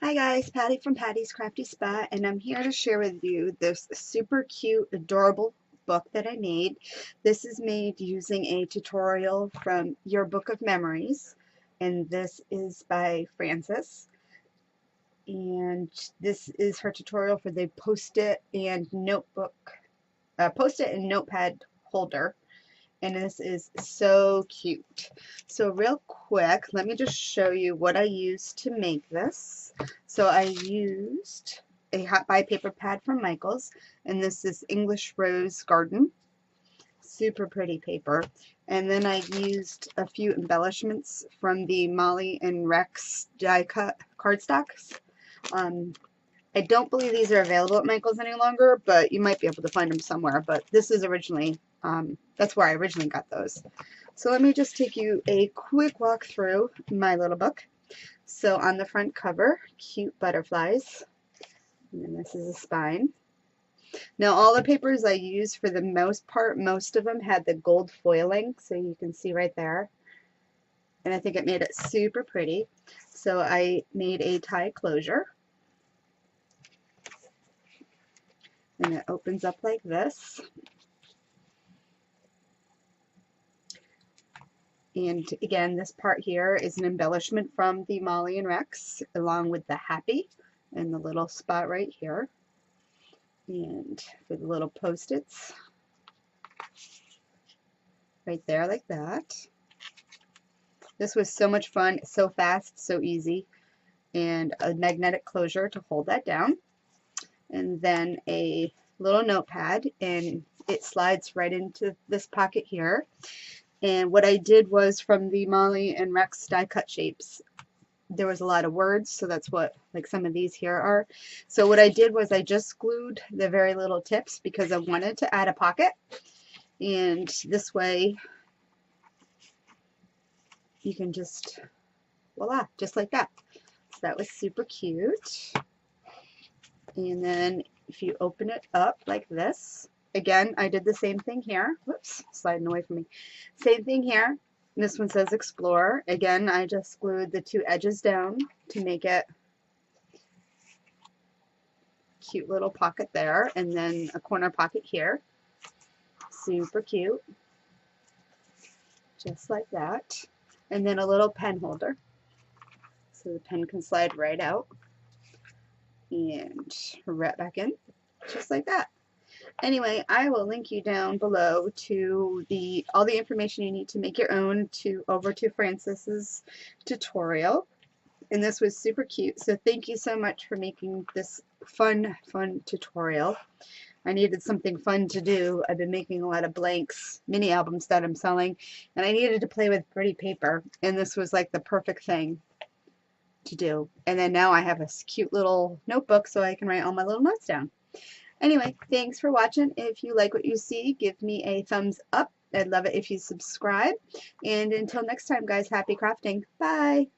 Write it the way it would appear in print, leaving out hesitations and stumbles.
Hi guys, Patty from Patty's Crafty Spot, and I'm here to share with you this super cute, adorable book that I made. This is made using a tutorial from Your Book of Memories, and this is by Frances. And this is her tutorial for the Post-it and Post-it and Notepad holder. And this is so cute. So real quick, let me just show you what I used to make this. So I used a hot buy paper pad from Michaels, and this is English Rose Garden. Super pretty paper. And then I used a few embellishments from the Molly and Rex die cut cardstocks. I don't believe these are available at Michael's any longer, but you might be able to find them somewhere. But this is originally, that's where I originally got those. So let me just take you a quick walk through my little book. So on the front cover, cute butterflies. And then this is a spine. Now all the papers I used, for the most part, most of them had the gold foiling, so you can see right there. And I think it made it super pretty. So I made a tie closure. And it opens up like this. And again, this part here is an embellishment from the Molly and Rex, along with the happy and the little spot right here. And for the little post-its, right there like that. This was so much fun, so fast, so easy. And a magnetic closure to hold that down. And then a little notepad, and it slides right into this pocket here. And what I did was, from the Molly and Rex die cut shapes, there was a lot of words, so that's what like some of these here are. So what I did was I just glued the very little tips because I wanted to add a pocket, and this way you can just, voila, just like that. So that was super cute. And then if you open it up like this, again, I did the same thing here. Whoops, sliding away from me. Same thing here. This one says Explore. Again, I just glued the two edges down to make it cute little pocket there, and then a corner pocket here. Super cute. Just like that. And then a little pen holder. So the pen can slide right out and right back in, just like that. Anyway, I will link you down below to all the information you need to make your own over to Frances's tutorial. And this was super cute. So thank you so much for making this fun tutorial. I needed something fun to do. I've been making a lot of blanks, mini albums that I'm selling, and I needed to play with pretty paper. And this was like the perfect thing to do. And then now I have a cute little notebook so I can write all my little notes down. Anyway, thanks for watching. If you like what you see, give me a thumbs up. I'd love it if you subscribe. And until next time, guys, happy crafting. Bye.